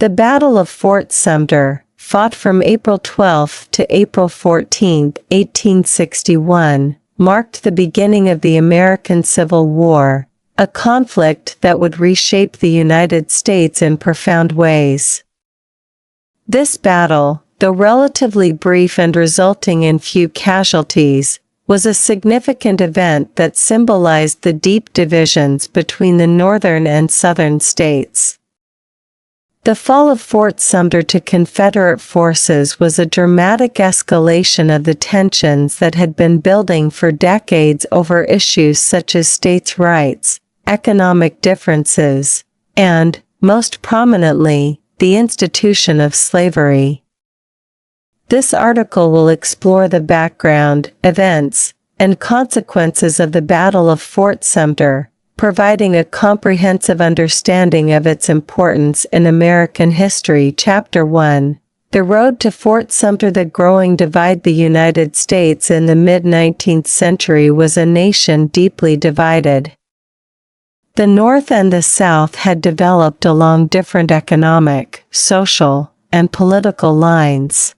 The Battle of Fort Sumter, fought from April 12 to April 14, 1861, marked the beginning of the American Civil War, a conflict that would reshape the United States in profound ways. This battle, though relatively brief and resulting in few casualties, was a significant event that symbolized the deep divisions between the northern and southern states. The fall of Fort Sumter to Confederate forces was a dramatic escalation of the tensions that had been building for decades over issues such as states' rights, economic differences, and, most prominently, the institution of slavery. This article will explore the background, events, and consequences of the Battle of Fort Sumter, providing a comprehensive understanding of its importance in American history. Chapter 1. The Road to Fort Sumter. The growing divide. The United States in the mid-19th century was a nation deeply divided. The North and the South had developed along different economic, social, and political lines.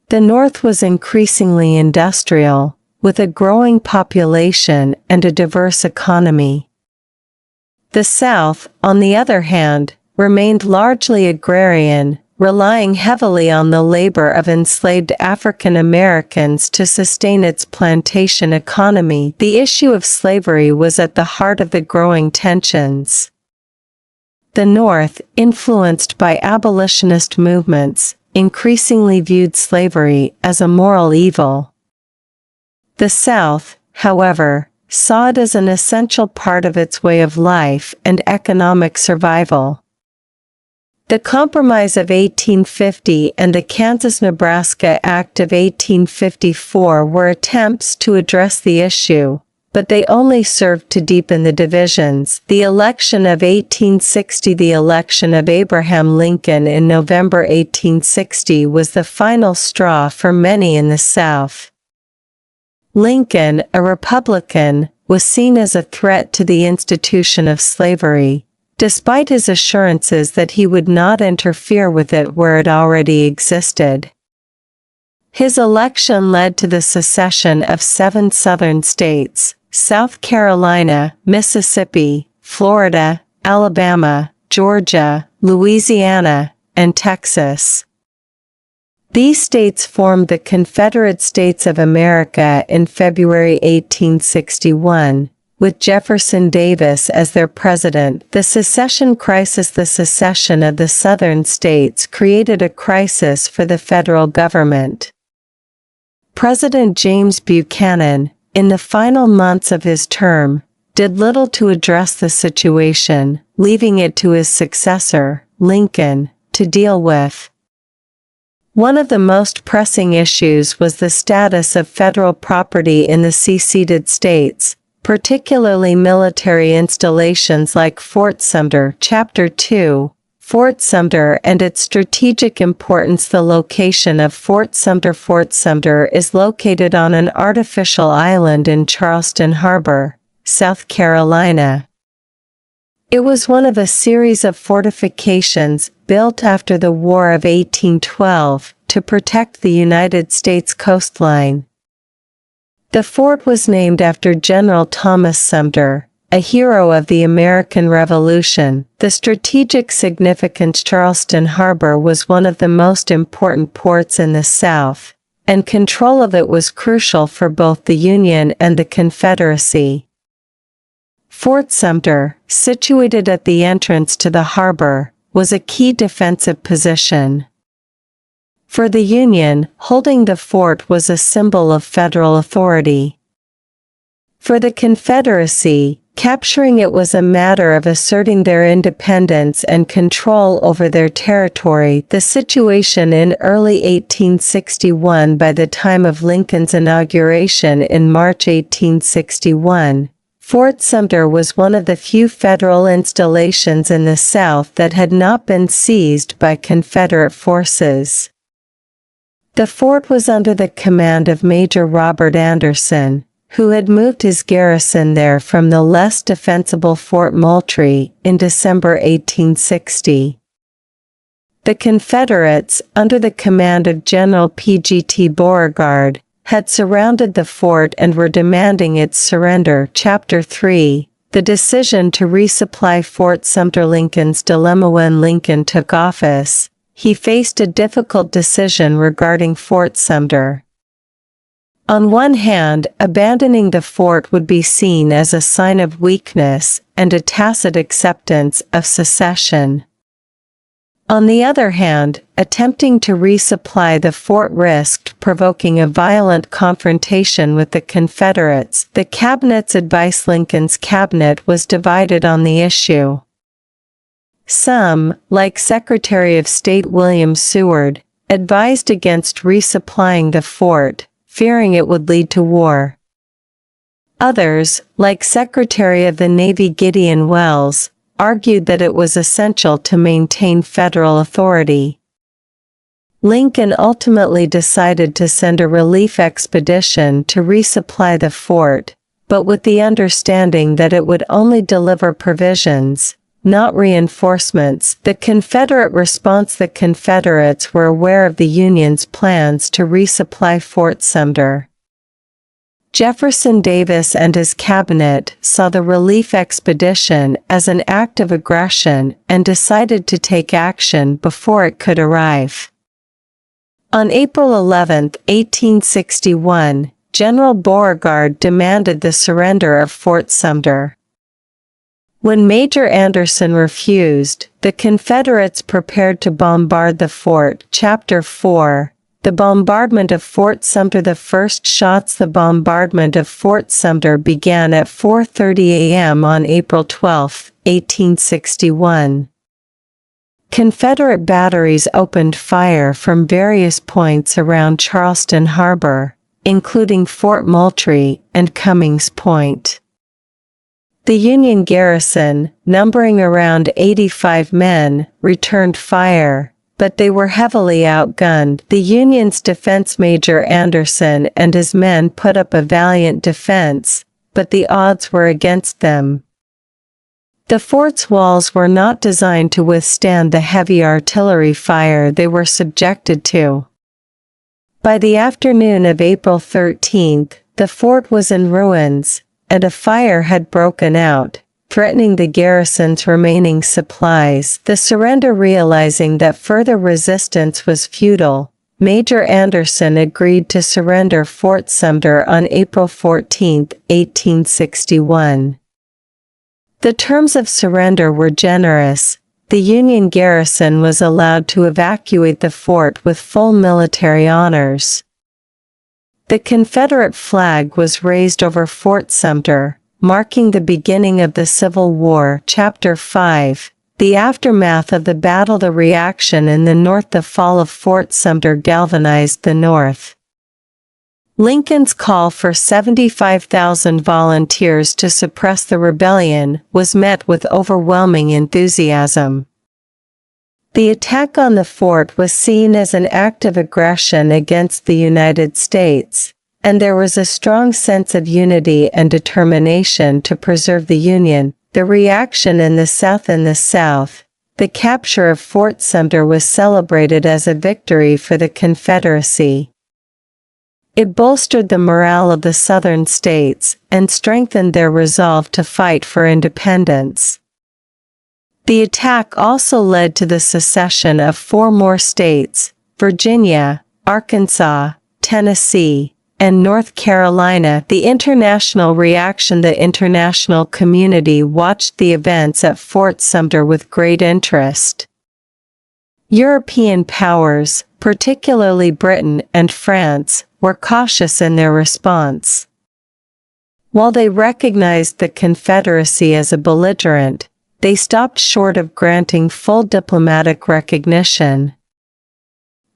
The North was increasingly industrial, with a growing population and a diverse economy. The South, on the other hand, remained largely agrarian, relying heavily on the labor of enslaved African Americans to sustain its plantation economy. The issue of slavery was at the heart of the growing tensions. The North, influenced by abolitionist movements, increasingly viewed slavery as a moral evil. The South, however, saw it as an essential part of its way of life and economic survival. The Compromise of 1850 and the Kansas-Nebraska Act of 1854 were attempts to address the issue, but they only served to deepen the divisions. The election of 1860. The election of Abraham Lincoln in November 1860 was the final straw for many in the South. Lincoln, a Republican, was seen as a threat to the institution of slavery, despite his assurances that he would not interfere with it where it already existed. His election led to the secession of 7 southern states: South Carolina, Mississippi, Florida, Alabama, Georgia, Louisiana, and Texas. These states formed the Confederate States of America in February 1861, with Jefferson Davis as their president. The secession crisis. The secession of the southern states created a crisis for the federal government. President James Buchanan, in the final months of his term, did little to address the situation, leaving it to his successor, Lincoln, to deal with. One of the most pressing issues was the status of federal property in the seceded states, particularly military installations like Fort Sumter. Chapter 2. Fort Sumter and its strategic importance. The location of Fort Sumter. Fort Sumter is located on an artificial island in Charleston Harbor, South Carolina. It was one of a series of fortifications built after the War of 1812 to protect the United States coastline. The fort was named after General Thomas Sumter, a hero of the American Revolution. The strategic significance. Charleston Harbor was one of the most important ports in the South, and control of it was crucial for both the Union and the Confederacy. Fort Sumter, situated at the entrance to the harbor, was a key defensive position. For the Union, holding the fort was a symbol of federal authority. For the Confederacy, capturing it was a matter of asserting their independence and control over their territory. The situation in early 1861. By the time of Lincoln's inauguration in March 1861, Fort Sumter was one of the few federal installations in the South that had not been seized by Confederate forces. The fort was under the command of Major Robert Anderson, who had moved his garrison there from the less defensible Fort Moultrie in December 1860. The Confederates, under the command of General P.G.T. Beauregard, had surrounded the fort and were demanding its surrender. Chapter 3. The decision to resupply Fort Sumter. Lincoln's dilemma. When Lincoln took office, he faced a difficult decision regarding Fort Sumter. On one hand, abandoning the fort would be seen as a sign of weakness and a tacit acceptance of secession. On the other hand, attempting to resupply the fort risked provoking a violent confrontation with the Confederates. The cabinet's advice. Lincoln's cabinet was divided on the issue. Some, like Secretary of State William Seward, advised against resupplying the fort, fearing it would lead to war. Others, like Secretary of the Navy Gideon Welles, argued that it was essential to maintain federal authority. Lincoln ultimately decided to send a relief expedition to resupply the fort, but with the understanding that it would only deliver provisions, not reinforcements. The Confederate response. The Confederates were aware of the Union's plans to resupply Fort Sumter. Jefferson Davis and his cabinet saw the relief expedition as an act of aggression and decided to take action before it could arrive. On April 11, 1861, General Beauregard demanded the surrender of Fort Sumter. When Major Anderson refused, the Confederates prepared to bombard the fort. Chapter 4. The bombardment of Fort Sumter. The first shots. The bombardment of Fort Sumter began at 4:30 a.m. on April 12, 1861. Confederate batteries opened fire from various points around Charleston Harbor, including Fort Moultrie and Cummings Point. The Union garrison, numbering around 85 men, returned fire, but they were heavily outgunned. The Union's defense. Major Anderson and his men put up a valiant defense, but the odds were against them. The fort's walls were not designed to withstand the heavy artillery fire they were subjected to. By the afternoon of April 13, the fort was in ruins, and a fire had broken out, threatening the garrison's remaining supplies. The surrender. Realizing that further resistance was futile, Major Anderson agreed to surrender Fort Sumter on April 14, 1861. The terms of surrender were generous. The Union garrison was allowed to evacuate the fort with full military honors. The Confederate flag was raised over Fort Sumter, marking the beginning of the Civil War. Chapter 5. The aftermath of the battle. The reaction in the North. The fall of Fort Sumter galvanized the North. Lincoln's call for 75,000 volunteers to suppress the rebellion was met with overwhelming enthusiasm. The attack on the fort was seen as an act of aggression against the United States, and there was a strong sense of unity and determination to preserve the Union. The reaction in the South. In the South, the capture of Fort Sumter was celebrated as a victory for the Confederacy. It bolstered the morale of the Southern states and strengthened their resolve to fight for independence. The attack also led to the secession of 4 more states: Virginia, Arkansas, Tennessee, and North Carolina. The international reaction. The international community watched the events at Fort Sumter with great interest. European powers, particularly Britain and France, were cautious in their response. While they recognized the Confederacy as a belligerent, they stopped short of granting full diplomatic recognition.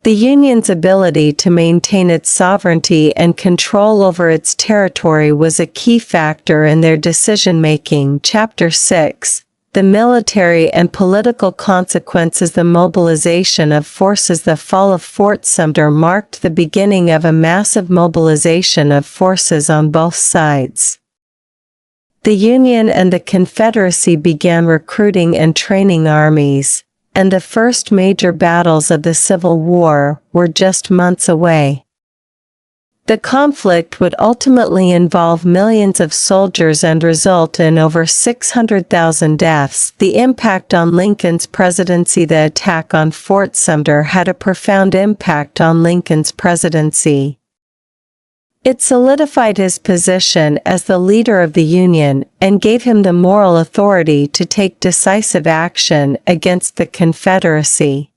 The Union's ability to maintain its sovereignty and control over its territory was a key factor in their decision-making. Chapter 6. The military and political consequences. The mobilization of forces. The fall of Fort Sumter marked the beginning of a massive mobilization of forces on both sides. The Union and the Confederacy began recruiting and training armies, and the first major battles of the Civil War were just months away. The conflict would ultimately involve millions of soldiers and result in over 600,000 deaths. The impact on Lincoln's presidency. The attack on Fort Sumter had a profound impact on Lincoln's presidency. It solidified his position as the leader of the Union and gave him the moral authority to take decisive action against the Confederacy.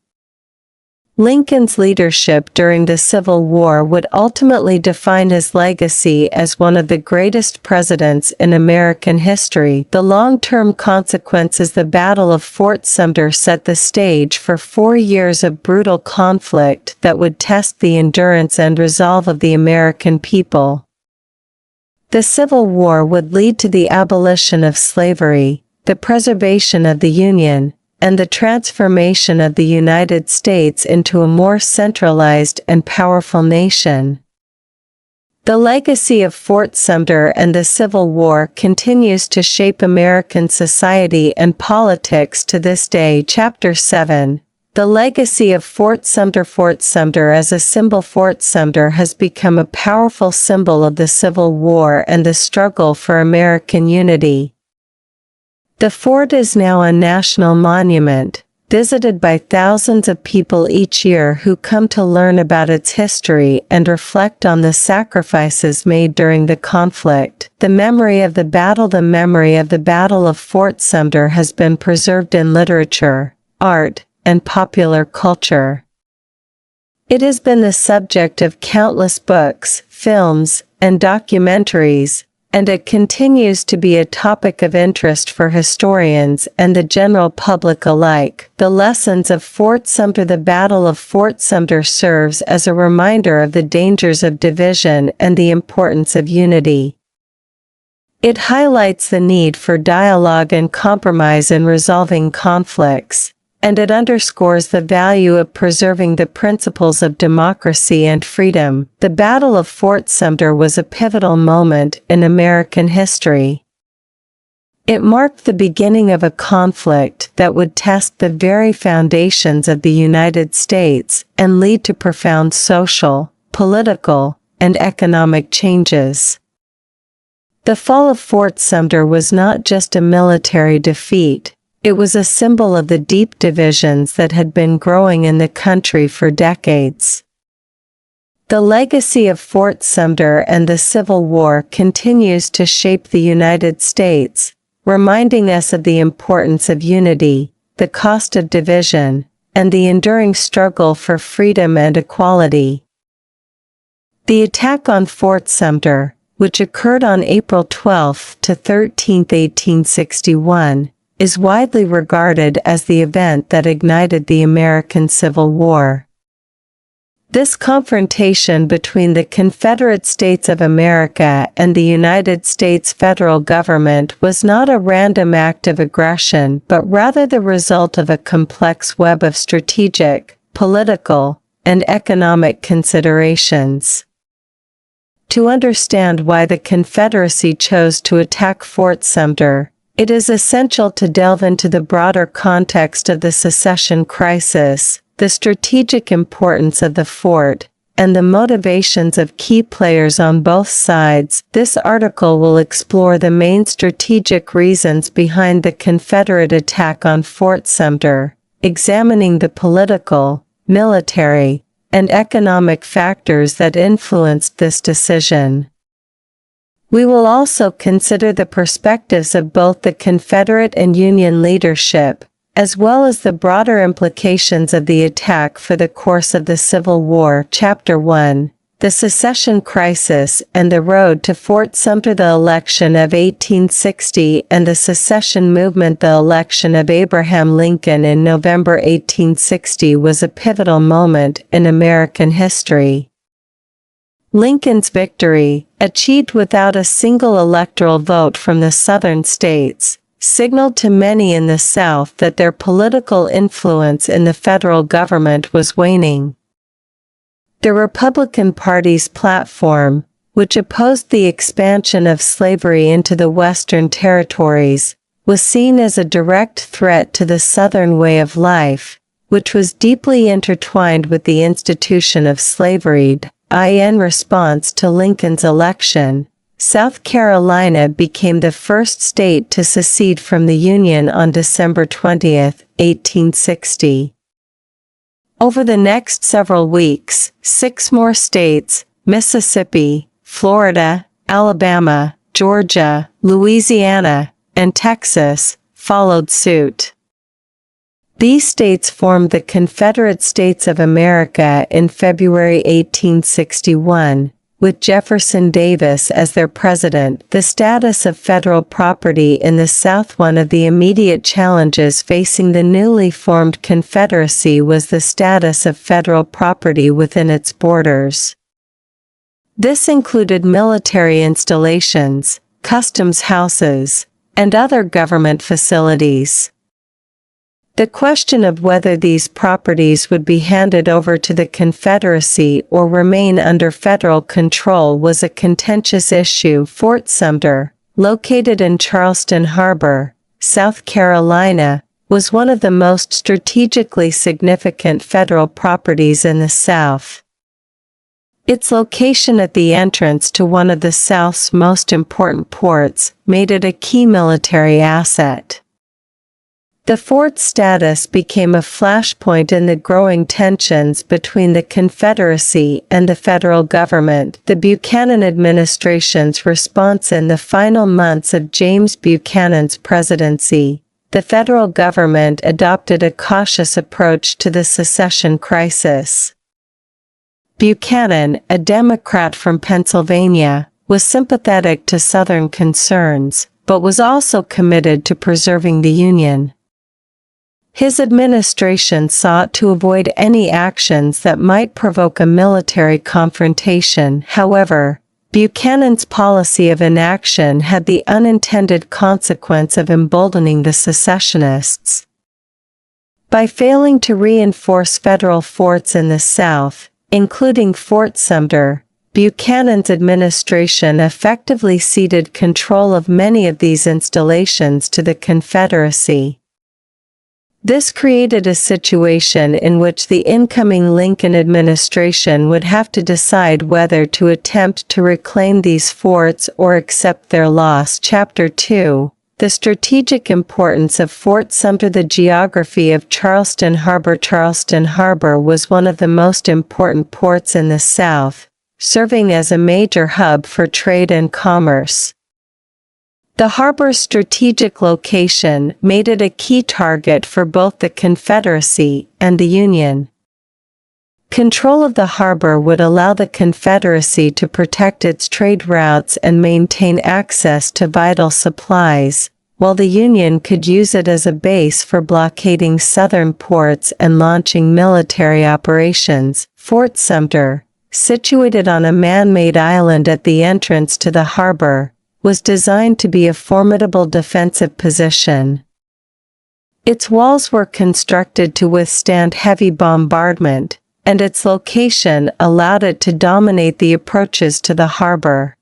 Lincoln's leadership during the Civil War would ultimately define his legacy as one of the greatest presidents in American history. The long-term consequences. The Battle of Fort Sumter set the stage for 4 years of brutal conflict that would test the endurance and resolve of the American people. The Civil War would lead to the abolition of slavery, the preservation of the Union, and the transformation of the United States into a more centralized and powerful nation. The legacy of Fort Sumter and the Civil War continues to shape American society and politics to this day. Chapter 7. The legacy of Fort Sumter. Fort Sumter as a symbol. Fort Sumter has become a powerful symbol of the Civil War and the struggle for American unity. The fort is now a national monument, visited by thousands of people each year who come to learn about its history and reflect on the sacrifices made during the conflict. The memory of the battle. The memory of the Battle of Fort Sumter has been preserved in literature, art, and popular culture. It has been the subject of countless books, films, and documentaries, and it continues to be a topic of interest for historians and the general public alike. The lessons of Fort Sumter. The Battle of Fort Sumter serves as a reminder of the dangers of division and the importance of unity. It highlights the need for dialogue and compromise in resolving conflicts, and it underscores the value of preserving the principles of democracy and freedom. The Battle of Fort Sumter was a pivotal moment in American history. It marked the beginning of a conflict that would test the very foundations of the United States and lead to profound social, political, and economic changes. The fall of Fort Sumter was not just a military defeat. It was a symbol of the deep divisions that had been growing in the country for decades. The legacy of Fort Sumter and the Civil War continues to shape the United States, reminding us of the importance of unity, the cost of division, and the enduring struggle for freedom and equality. The attack on Fort Sumter, which occurred on April 12 to 13, 1861, is widely regarded as the event that ignited the American Civil War. This confrontation between the Confederate States of America and the United States federal government was not a random act of aggression but rather the result of a complex web of strategic, political, and economic considerations. To understand why the Confederacy chose to attack Fort Sumter, it is essential to delve into the broader context of the secession crisis, the strategic importance of the fort, and the motivations of key players on both sides. This article will explore the main strategic reasons behind the Confederate attack on Fort Sumter, examining the political, military, and economic factors that influenced this decision. We will also consider the perspectives of both the Confederate and Union leadership, as well as the broader implications of the attack for the course of the Civil War. Chapter 1. The Secession Crisis and the Road to Fort Sumter. The election of 1860 and the secession movement. The election of Abraham Lincoln in November 1860 was a pivotal moment in American history. Lincoln's victory, achieved without a single electoral vote from the Southern states, signaled to many in the South that their political influence in the federal government was waning. The Republican Party's platform, which opposed the expansion of slavery into the Western territories, was seen as a direct threat to the Southern way of life, which was deeply intertwined with the institution of slavery. In response to Lincoln's election, South Carolina became the first state to secede from the Union on December 20, 1860. Over the next several weeks, 6 more states, Mississippi, Florida, Alabama, Georgia, Louisiana, and Texas, followed suit. These states formed the Confederate States of America in February 1861, with Jefferson Davis as their president. The status of federal property in the South. One of the immediate challenges facing the newly formed Confederacy was the status of federal property within its borders. This included military installations, customs houses, and other government facilities. The question of whether these properties would be handed over to the Confederacy or remain under federal control was a contentious issue. Fort Sumter, located in Charleston Harbor, South Carolina, was one of the most strategically significant federal properties in the South. Its location at the entrance to one of the South's most important ports made it a key military asset. The fort's status became a flashpoint in the growing tensions between the Confederacy and the federal government. The Buchanan administration's response. In the final months of James Buchanan's presidency, the federal government adopted a cautious approach to the secession crisis. Buchanan, a Democrat from Pennsylvania, was sympathetic to Southern concerns, but was also committed to preserving the Union. His administration sought to avoid any actions that might provoke a military confrontation. However, Buchanan's policy of inaction had the unintended consequence of emboldening the secessionists. By failing to reinforce federal forts in the South, including Fort Sumter, Buchanan's administration effectively ceded control of many of these installations to the Confederacy. This created a situation in which the incoming Lincoln administration would have to decide whether to attempt to reclaim these forts or accept their loss. Chapter 2: The strategic importance of Fort Sumter. The geography of Charleston Harbor. Charleston Harbor was one of the most important ports in the South, serving as a major hub for trade and commerce. The harbor's strategic location made it a key target for both the Confederacy and the Union. Control of the harbor would allow the Confederacy to protect its trade routes and maintain access to vital supplies, while the Union could use it as a base for blockading southern ports and launching military operations. Fort Sumter, situated on a man-made island at the entrance to the harbor, was designed to be a formidable defensive position. Its walls were constructed to withstand heavy bombardment, and its location allowed it to dominate the approaches to the harbor.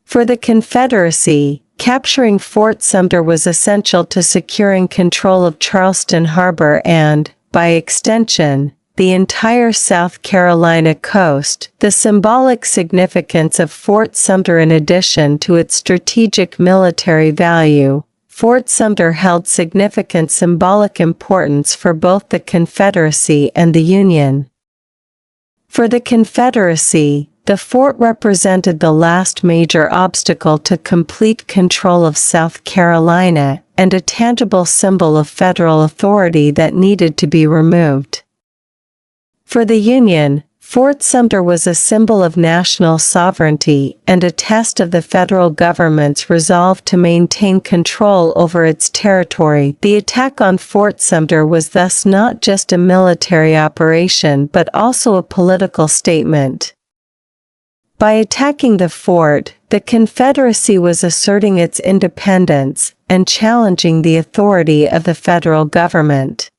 For the Confederacy, capturing Fort Sumter was essential to securing control of Charleston Harbor and, by extension, the entire South Carolina coast. The symbolic significance of Fort Sumter. In addition to its strategic military value, Fort Sumter held significant symbolic importance for both the Confederacy and the Union. For the Confederacy, the fort represented the last major obstacle to complete control of South Carolina and a tangible symbol of federal authority that needed to be removed. For the Union, Fort Sumter was a symbol of national sovereignty and a test of the federal government's resolve to maintain control over its territory. The attack on Fort Sumter was thus not just a military operation but also a political statement. By attacking the fort, the Confederacy was asserting its independence and challenging the authority of the federal government.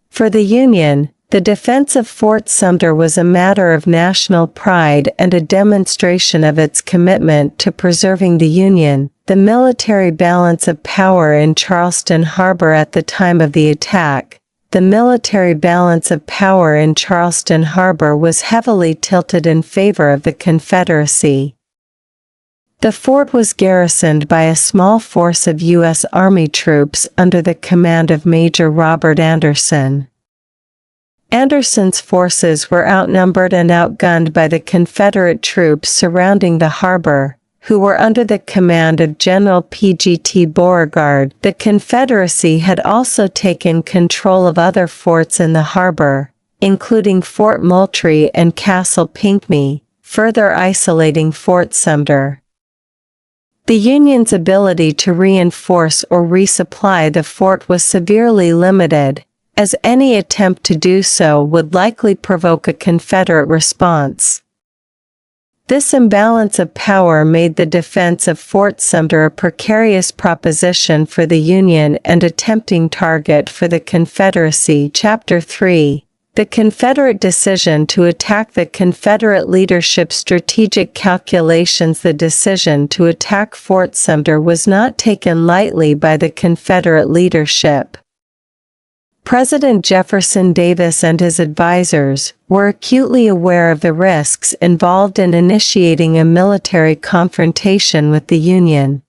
For the Union, The defense of Fort Sumter was a matter of national pride and a demonstration of its commitment to preserving the Union. The military balance of power in Charleston Harbor at the time of the attack. The military balance of power in Charleston Harbor was heavily tilted in favor of the Confederacy. The fort was garrisoned by a small force of U.S. Army troops under the command of Major Robert Anderson. Anderson's forces were outnumbered and outgunned by the Confederate troops surrounding the harbor, who were under the command of General P.G.T. Beauregard. The Confederacy had also taken control of other forts in the harbor, including Fort Moultrie and Castle Pinckney, further isolating Fort Sumter. The Union's ability to reinforce or resupply the fort was severely limited, as any attempt to do so would likely provoke a Confederate response. This imbalance of power made the defense of Fort Sumter a precarious proposition for the Union and a tempting target for the Confederacy. Chapter 3. The Confederate decision to attack. The Confederate leadership's strategic calculations. The decision to attack Fort Sumter was not taken lightly by the Confederate leadership. President Jefferson Davis and his advisors were acutely aware of the risks involved in initiating a military confrontation with the Union.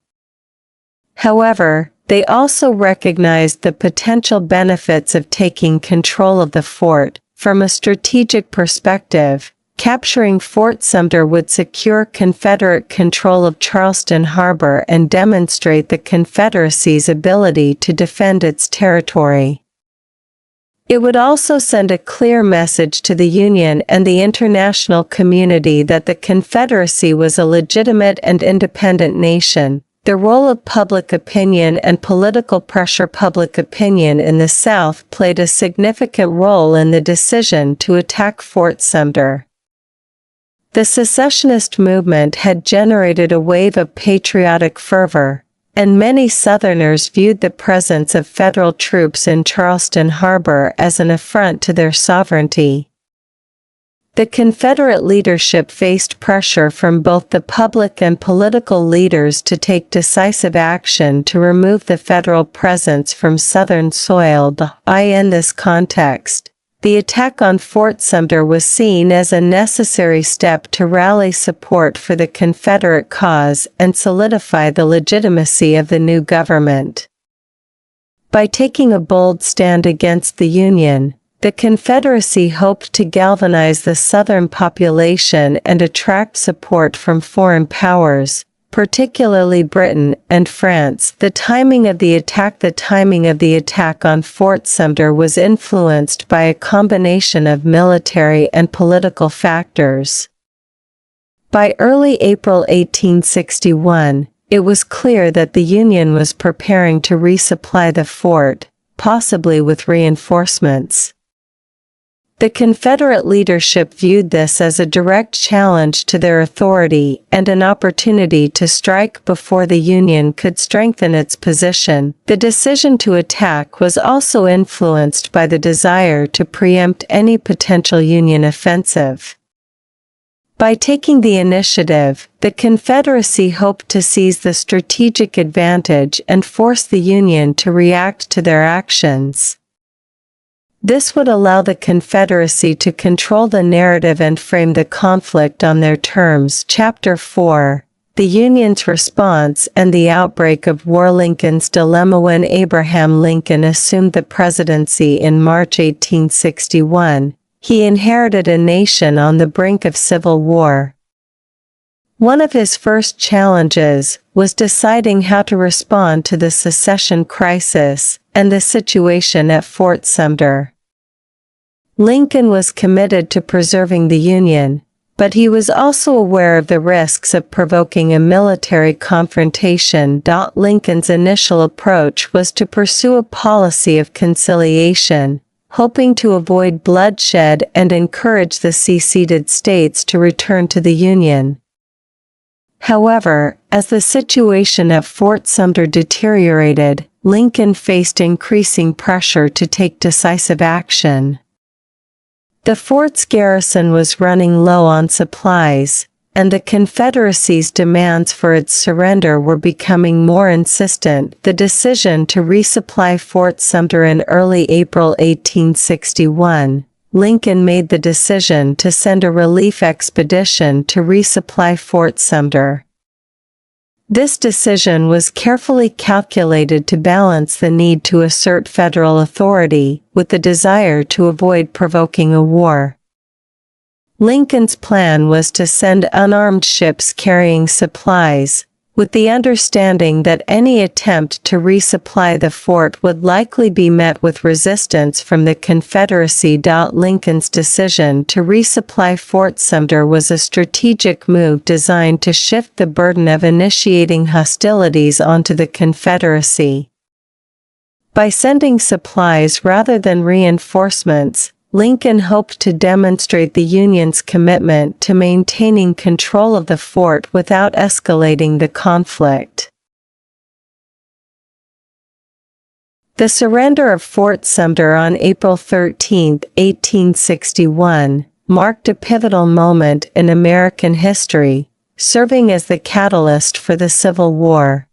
However, they also recognized the potential benefits of taking control of the fort. From a strategic perspective, capturing Fort Sumter would secure Confederate control of Charleston Harbor and demonstrate the Confederacy's ability to defend its territory. It would also send a clear message to the Union and the international community that the Confederacy was a legitimate and independent nation. The role of public opinion and political pressure. Public opinion in the South played a significant role in the decision to attack Fort Sumter. The secessionist movement had generated a wave of patriotic fervor, and many Southerners viewed the presence of federal troops in Charleston Harbor as an affront to their sovereignty. The Confederate leadership faced pressure from both the public and political leaders to take decisive action to remove the federal presence from Southern soil. In this context, the attack on Fort Sumter was seen as a necessary step to rally support for the Confederate cause and solidify the legitimacy of the new government. By taking a bold stand against the Union, the Confederacy hoped to galvanize the Southern population and attract support from foreign powers, particularly Britain and France. The timing of the attack on Fort Sumter was influenced by a combination of military and political factors. By early April 1861, it was clear that the Union was preparing to resupply the fort, possibly with reinforcements. The Confederate leadership viewed this as a direct challenge to their authority and an opportunity to strike before the Union could strengthen its position. The decision to attack was also influenced by the desire to preempt any potential Union offensive. By taking the initiative, the Confederacy hoped to seize the strategic advantage and force the Union to react to their actions. This would allow the Confederacy to control the narrative and frame the conflict on their terms. Chapter 4. The Union's response and the outbreak of war. Lincoln's dilemma. When Abraham Lincoln assumed the presidency in March 1861, he inherited a nation on the brink of civil war. One of his first challenges was deciding how to respond to the secession crisis and the situation at Fort Sumter. Lincoln was committed to preserving the Union, but he was also aware of the risks of provoking a military confrontation. Lincoln's initial approach was to pursue a policy of conciliation, hoping to avoid bloodshed and encourage the seceded states to return to the Union. However, as the situation at Fort Sumter deteriorated, Lincoln faced increasing pressure to take decisive action. The fort's garrison was running low on supplies, and the Confederacy's demands for its surrender were becoming more insistent. The decision to resupply Fort Sumter in early April 1861, Lincoln made the decision to send a relief expedition to resupply Fort Sumter. This decision was carefully calculated to balance the need to assert federal authority with the desire to avoid provoking a war. Lincoln's plan was to send unarmed ships carrying supplies, with the understanding that any attempt to resupply the fort would likely be met with resistance from the Confederacy. Lincoln's decision to resupply Fort Sumter was a strategic move designed to shift the burden of initiating hostilities onto the Confederacy. By sending supplies rather than reinforcements, Lincoln hoped to demonstrate the Union's commitment to maintaining control of the fort without escalating the conflict. The surrender of Fort Sumter on April 13, 1861, marked a pivotal moment in American history, serving as the catalyst for the Civil War.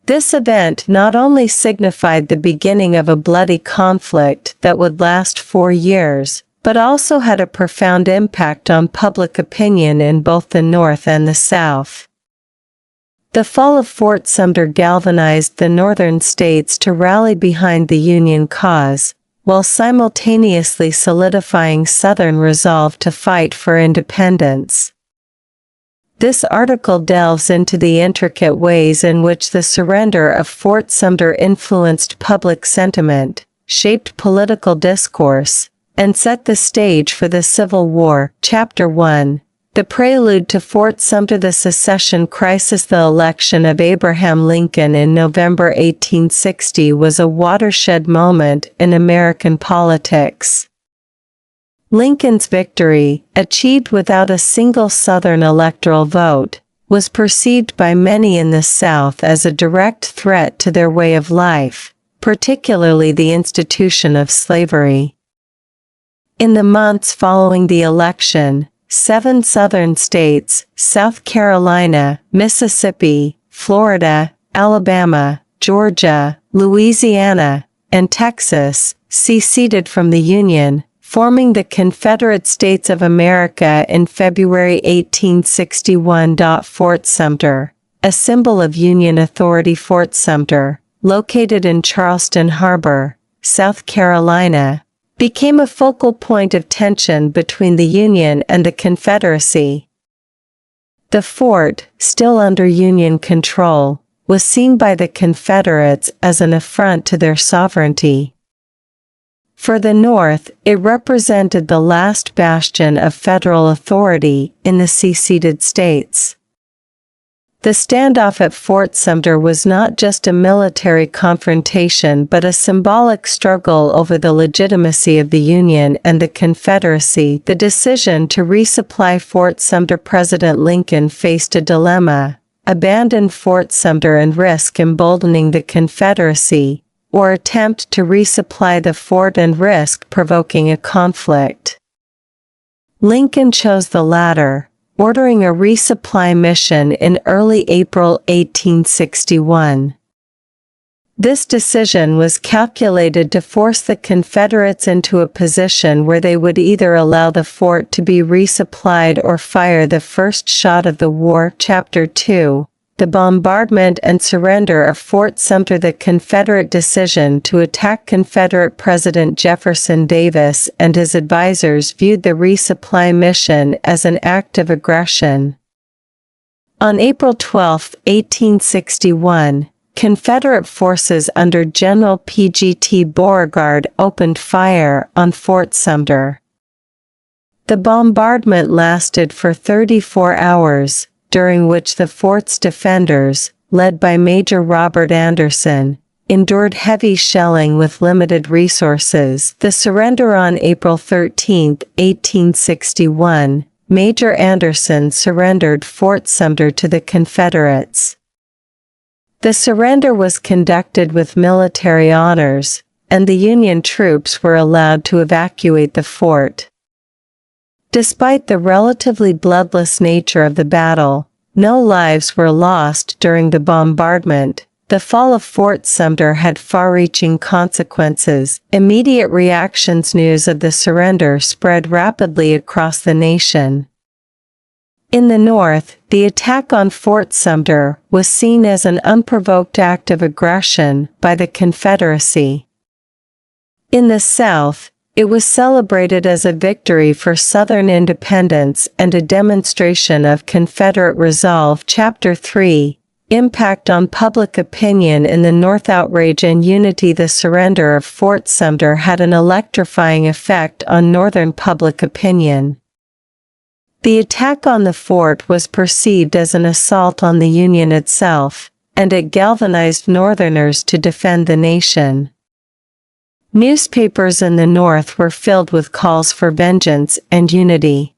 This event not only signified the beginning of a bloody conflict that would last 4 years, but also had a profound impact on public opinion in both the North and the South. The fall of Fort Sumter galvanized the Northern states to rally behind the Union cause, while simultaneously solidifying Southern resolve to fight for independence. This article delves into the intricate ways in which the surrender of Fort Sumter influenced public sentiment, shaped political discourse, and set the stage for the Civil War. Chapter 1. The Prelude to Fort Sumter. The Secession Crisis. The election of Abraham Lincoln in November 1860 was a watershed moment in American politics. Lincoln's victory, achieved without a single Southern electoral vote, was perceived by many in the South as a direct threat to their way of life, particularly the institution of slavery. In the months following the election, 7 Southern states, South Carolina, Mississippi, Florida, Alabama, Georgia, Louisiana, and Texas, seceded from the Union, forming the Confederate States of America in February 1861. Fort Sumter, a symbol of Union authority. Fort Sumter, located in Charleston Harbor, South Carolina, became a focal point of tension between the Union and the Confederacy. The fort, still under Union control, was seen by the Confederates as an affront to their sovereignty. For the North, it represented the last bastion of federal authority in the seceded states. The standoff at Fort Sumter was not just a military confrontation but a symbolic struggle over the legitimacy of the Union and the Confederacy. The decision to resupply Fort Sumter. President Lincoln faced a dilemma: abandon Fort Sumter and risk emboldening the Confederacy, or attempt to resupply the fort and risk provoking a conflict. Lincoln chose the latter, ordering a resupply mission in early April 1861. This decision was calculated to force the Confederates into a position where they would either allow the fort to be resupplied or fire the first shot of the war. Chapter 2. The bombardment and surrender of Fort Sumter. The Confederate decision to attack. Confederate President Jefferson Davis and his advisors viewed the resupply mission as an act of aggression. On April 12, 1861, Confederate forces under General P.G.T. Beauregard opened fire on Fort Sumter. The bombardment lasted for 34 hours, during which the fort's defenders, led by Major Robert Anderson, endured heavy shelling with limited resources. The surrender. On April 13, 1861, Major Anderson surrendered Fort Sumter to the Confederates. The surrender was conducted with military honors, and the Union troops were allowed to evacuate the fort. Despite the relatively bloodless nature of the battle, no lives were lost during the bombardment. The fall of Fort Sumter had far-reaching consequences. Immediate reactions. News of the surrender spread rapidly across the nation. In the North, the attack on Fort Sumter was seen as an unprovoked act of aggression by the Confederacy. In the South, it was celebrated as a victory for Southern independence and a demonstration of Confederate resolve. Chapter 3. Impact on public opinion in the North. Outrage and unity. The surrender of Fort Sumter had an electrifying effect on Northern public opinion. The attack on the fort was perceived as an assault on the Union itself, and it galvanized Northerners to defend the nation. Newspapers in the North were filled with calls for vengeance and unity.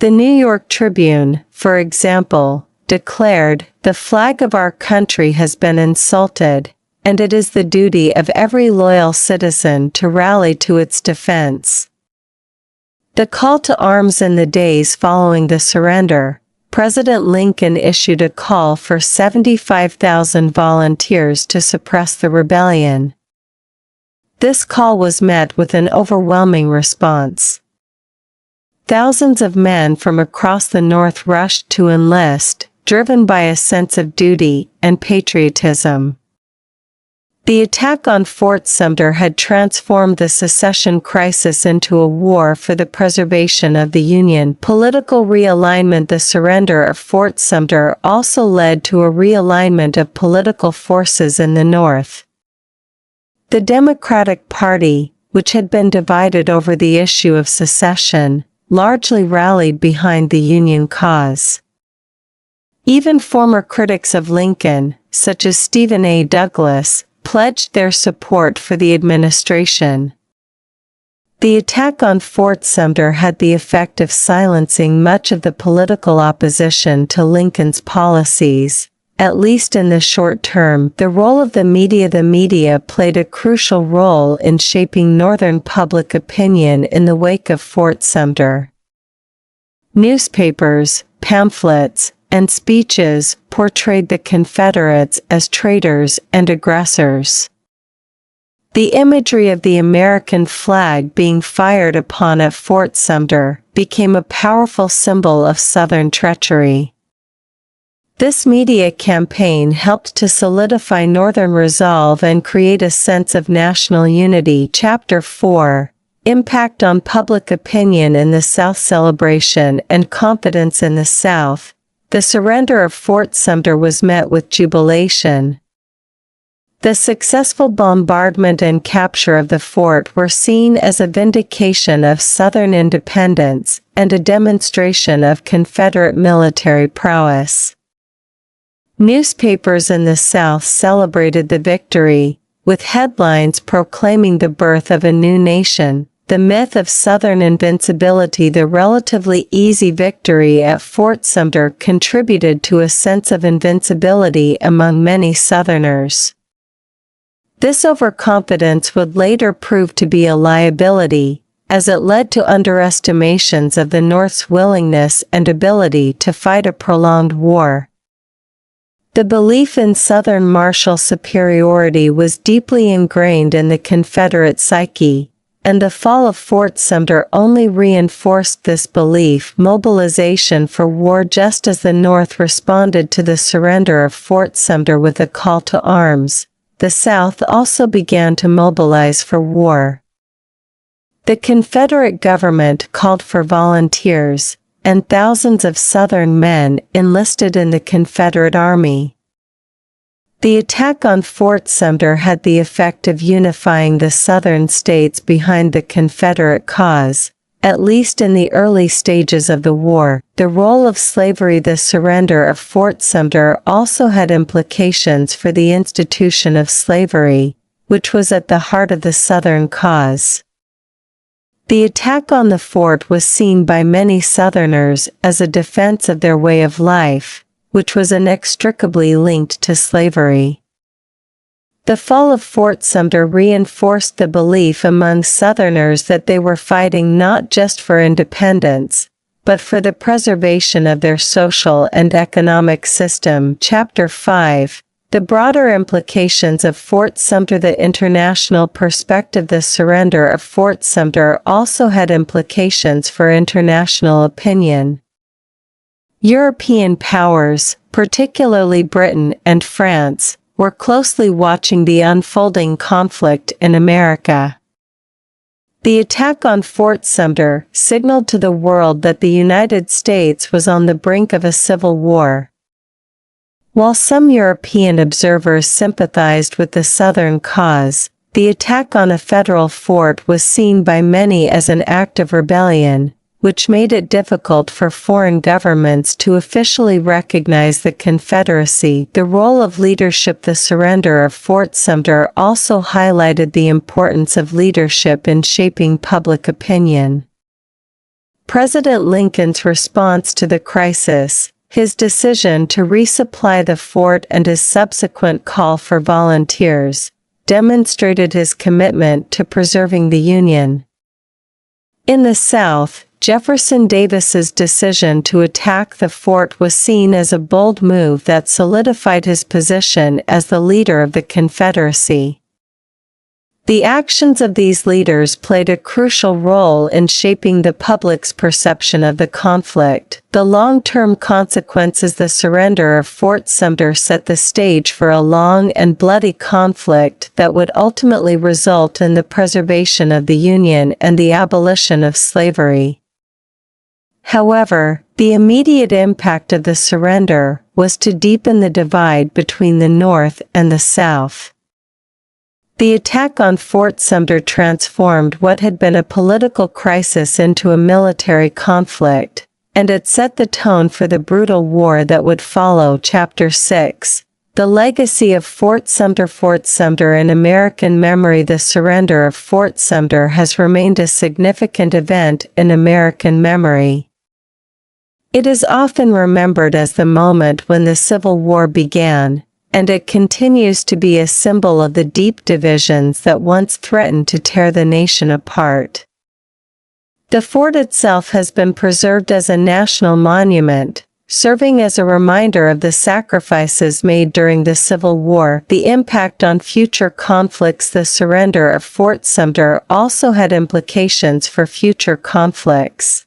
The New York Tribune, for example, declared, "The flag of our country has been insulted, and it is the duty of every loyal citizen to rally to its defense." The call to arms. In the days following the surrender, President Lincoln issued a call for 75,000 volunteers to suppress the rebellion. This call was met with an overwhelming response. Thousands of men from across the North rushed to enlist, driven by a sense of duty and patriotism. The attack on Fort Sumter had transformed the secession crisis into a war for the preservation of the Union. Political realignment. The surrender of Fort Sumter also led to a realignment of political forces in the North. The Democratic Party, which had been divided over the issue of secession, largely rallied behind the Union cause. Even former critics of Lincoln, such as Stephen A. Douglas, pledged their support for the administration. The attack on Fort Sumter had the effect of silencing much of the political opposition to Lincoln's policies. At least in the short term. The role of the media. The media played a crucial role in shaping Northern public opinion in the wake of Fort Sumter. Newspapers, pamphlets, and speeches portrayed the Confederates as traitors and aggressors. The imagery of the American flag being fired upon at Fort Sumter became a powerful symbol of Southern treachery. This media campaign helped to solidify Northern resolve and create a sense of national unity. Chapter 4. Impact on public opinion in the South. Celebration and confidence in the South. The surrender of Fort Sumter was met with jubilation. The successful bombardment and capture of the fort were seen as a vindication of Southern independence and a demonstration of Confederate military prowess. Newspapers in the South celebrated the victory, with headlines proclaiming the birth of a new nation. The myth of Southern invincibility. The relatively easy victory at Fort Sumter contributed to a sense of invincibility among many Southerners. This overconfidence would later prove to be a liability, as it led to underestimations of the North's willingness and ability to fight a prolonged war. The belief in Southern martial superiority was deeply ingrained in the Confederate psyche, and the fall of Fort Sumter only reinforced this belief. Mobilization for war. Just as the North responded to the surrender of Fort Sumter with a call to arms, the South also began to mobilize for war. The Confederate government called for volunteers, and thousands of Southern men enlisted in the Confederate Army. The attack on Fort Sumter had the effect of unifying the Southern states behind the Confederate cause, at least in the early stages of the war. The role of slavery. The surrender of Fort Sumter also had implications for the institution of slavery, which was at the heart of the Southern cause. The attack on the fort was seen by many Southerners as a defense of their way of life, which was inextricably linked to slavery. The fall of Fort Sumter reinforced the belief among Southerners that they were fighting not just for independence, but for the preservation of their social and economic system. Chapter 5. The broader implications of Fort Sumter. The international perspective. The surrender of Fort Sumter also had implications for international opinion. European powers, particularly Britain and France, were closely watching the unfolding conflict in America. The attack on Fort Sumter signaled to the world that the United States was on the brink of a civil war. While some European observers sympathized with the Southern cause, the attack on a federal fort was seen by many as an act of rebellion, which made it difficult for foreign governments to officially recognize the Confederacy. The role of leadership. The surrender of Fort Sumter also highlighted the importance of leadership in shaping public opinion. President Lincoln's response to the crisis, his decision to resupply the fort and his subsequent call for volunteers, demonstrated his commitment to preserving the Union. In the South, Jefferson Davis's decision to attack the fort was seen as a bold move that solidified his position as the leader of the Confederacy. The actions of these leaders played a crucial role in shaping the public's perception of the conflict. The long-term consequences. The surrender of Fort Sumter set the stage for a long and bloody conflict that would ultimately result in the preservation of the Union and the abolition of slavery. However, the immediate impact of the surrender was to deepen the divide between the North and the South. The attack on Fort Sumter transformed what had been a political crisis into a military conflict, and it set the tone for the brutal war that would follow. Chapter 6. The legacy of Fort Sumter. Fort Sumter in American memory. The surrender of Fort Sumter has remained a significant event in American memory. It is often remembered as the moment when the Civil War began, and it continues to be a symbol of the deep divisions that once threatened to tear the nation apart. The fort itself has been preserved as a national monument, serving as a reminder of the sacrifices made during the Civil War. The impact on future conflicts. The surrender of Fort Sumter also had implications for future conflicts.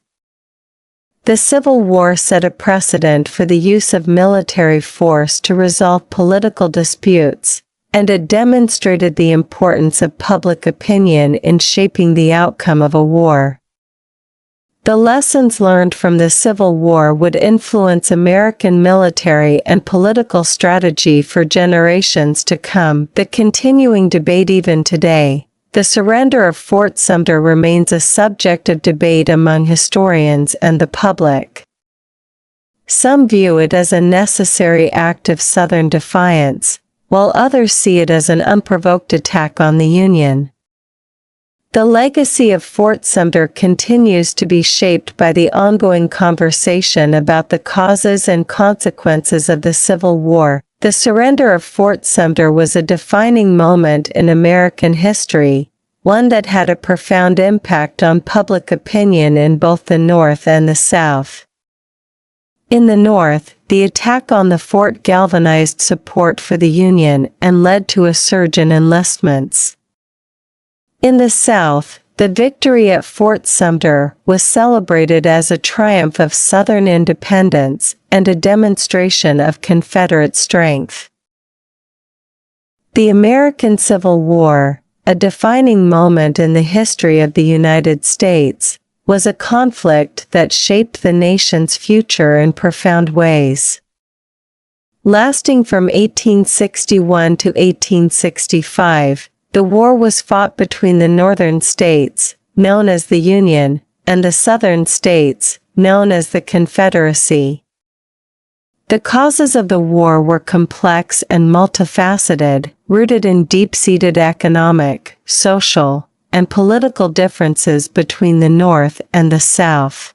The Civil War set a precedent for the use of military force to resolve political disputes, and it demonstrated the importance of public opinion in shaping the outcome of a war. The lessons learned from the Civil War would influence American military and political strategy for generations to come. The continuing debate. Even today, the surrender of Fort Sumter remains a subject of debate among historians and the public. Some view it as a necessary act of Southern defiance, while others see it as an unprovoked attack on the Union. The legacy of Fort Sumter continues to be shaped by the ongoing conversation about the causes and consequences of the Civil War. The surrender of Fort Sumter was a defining moment in American history, one that had a profound impact on public opinion in both the North and the South. In the North, the attack on the fort galvanized support for the Union and led to a surge in enlistments. In the South, the victory at Fort Sumter was celebrated as a triumph of Southern independence and a demonstration of Confederate strength. The American Civil War, a defining moment in the history of the United States, was a conflict that shaped the nation's future in profound ways. Lasting from 1861 to 1865, the war was fought between the northern states, known as the Union, and the southern states, known as the Confederacy. The causes of the war were complex and multifaceted, rooted in deep-seated economic, social, and political differences between the North and the South.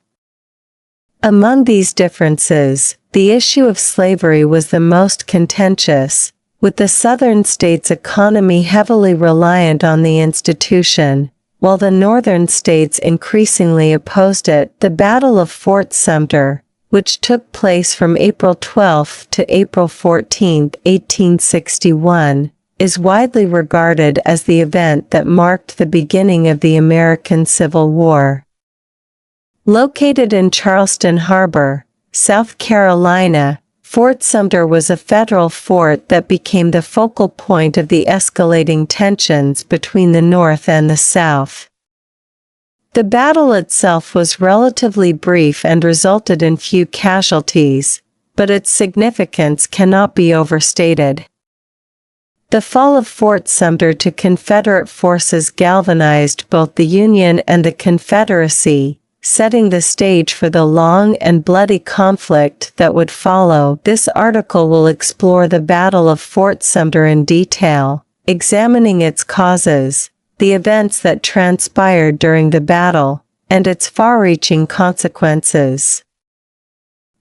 Among these differences, the issue of slavery was the most contentious, with the southern states' economy heavily reliant on the institution, while the northern states increasingly opposed it. The Battle of Fort Sumter, which took place from April 12 to April 14, 1861, is widely regarded as the event that marked the beginning of the American Civil War. Located in Charleston Harbor, South Carolina, Fort Sumter was a federal fort that became the focal point of the escalating tensions between the North and the South. The battle itself was relatively brief and resulted in few casualties, but its significance cannot be overstated. The fall of Fort Sumter to Confederate forces galvanized both the Union and the Confederacy, setting the stage for the long and bloody conflict that would follow. This article will explore the Battle of Fort Sumter in detail, examining its causes, the events that transpired during the battle, and its far-reaching consequences.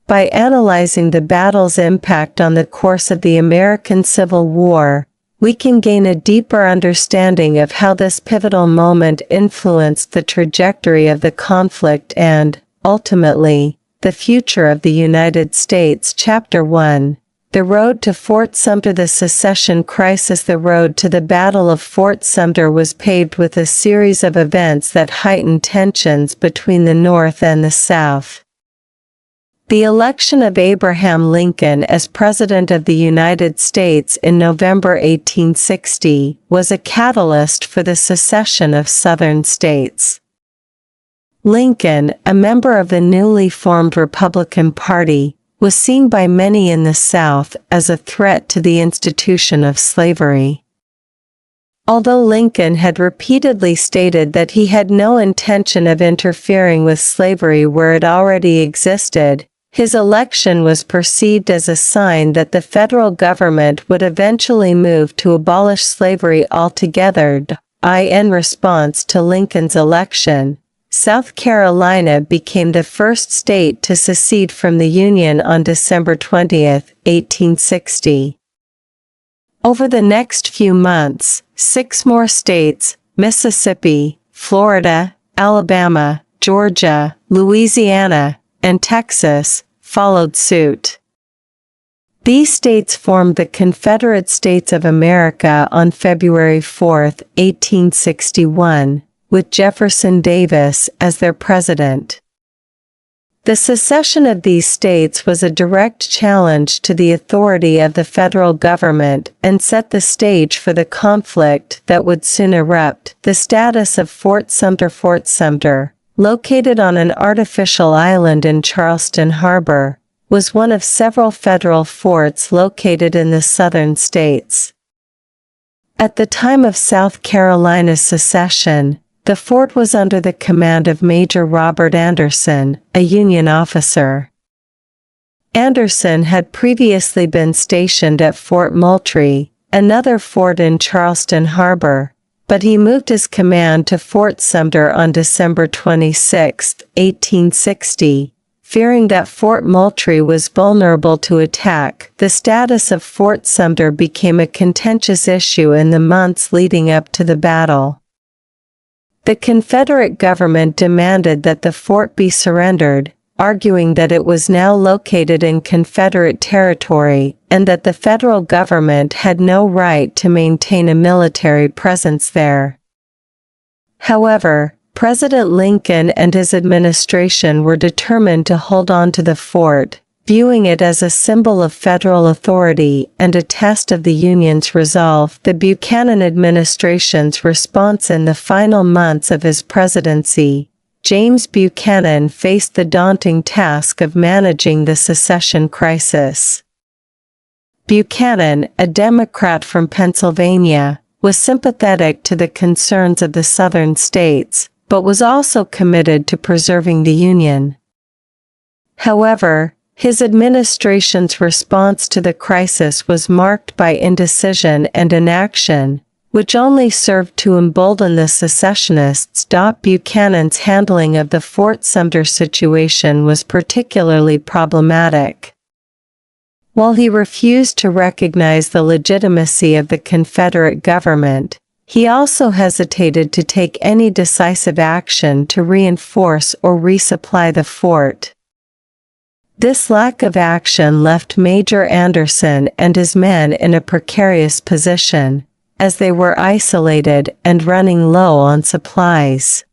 By analyzing the battle's impact on the course of the American Civil War, we can gain a deeper understanding of how this pivotal moment influenced the trajectory of the conflict and, ultimately, the future of the United States. Chapter 1. The Road to Fort Sumter. The secession crisis. The road to the Battle of Fort Sumter was paved with a series of events that heightened tensions between the North and the South. The election of Abraham Lincoln as President of the United States in November 1860 was a catalyst for the secession of Southern states. Lincoln, a member of the newly formed Republican Party, was seen by many in the South as a threat to the institution of slavery. Although Lincoln had repeatedly stated that he had no intention of interfering with slavery where it already existed, his election was perceived as a sign that the federal government would eventually move to abolish slavery altogether. In response to Lincoln's election, South Carolina became the first state to secede from the Union on December 20, 1860. Over the next few months, 6 more states, Mississippi, Florida, Alabama, Georgia, Louisiana, and Texas, followed suit. These states formed the Confederate States of America on February 4, 1861, with Jefferson Davis as their president. The secession of these states was a direct challenge to the authority of the federal government and set the stage for the conflict that would soon erupt. The status of Fort Sumter. Fort Sumter, located on an artificial island in Charleston Harbor, was one of several federal forts located in the southern states. At the time of South Carolina's secession, the fort was under the command of Major Robert Anderson, a Union officer. Anderson had previously been stationed at Fort Moultrie, another fort in Charleston Harbor, but he moved his command to Fort Sumter on December 26, 1860, fearing that Fort Moultrie was vulnerable to attack. The status of Fort Sumter became a contentious issue in the months leading up to the battle. The Confederate government demanded that the fort be surrendered, arguing that it was now located in Confederate territory and that the federal government had no right to maintain a military presence there. However, President Lincoln and his administration were determined to hold on to the fort, viewing it as a symbol of federal authority and a test of the Union's resolve. The Buchanan administration's response. In the final months of his presidency, James Buchanan faced the daunting task of managing the secession crisis. Buchanan, a Democrat from Pennsylvania, was sympathetic to the concerns of the southern states, but was also committed to preserving the Union. However, his administration's response to the crisis was marked by indecision and inaction, which only served to embolden the secessionists. Buchanan's handling of the Fort Sumter situation was particularly problematic. While he refused to recognize the legitimacy of the Confederate government, he also hesitated to take any decisive action to reinforce or resupply the fort. This lack of action left Major Anderson and his men in a precarious position, as they were isolated and running low on supplies.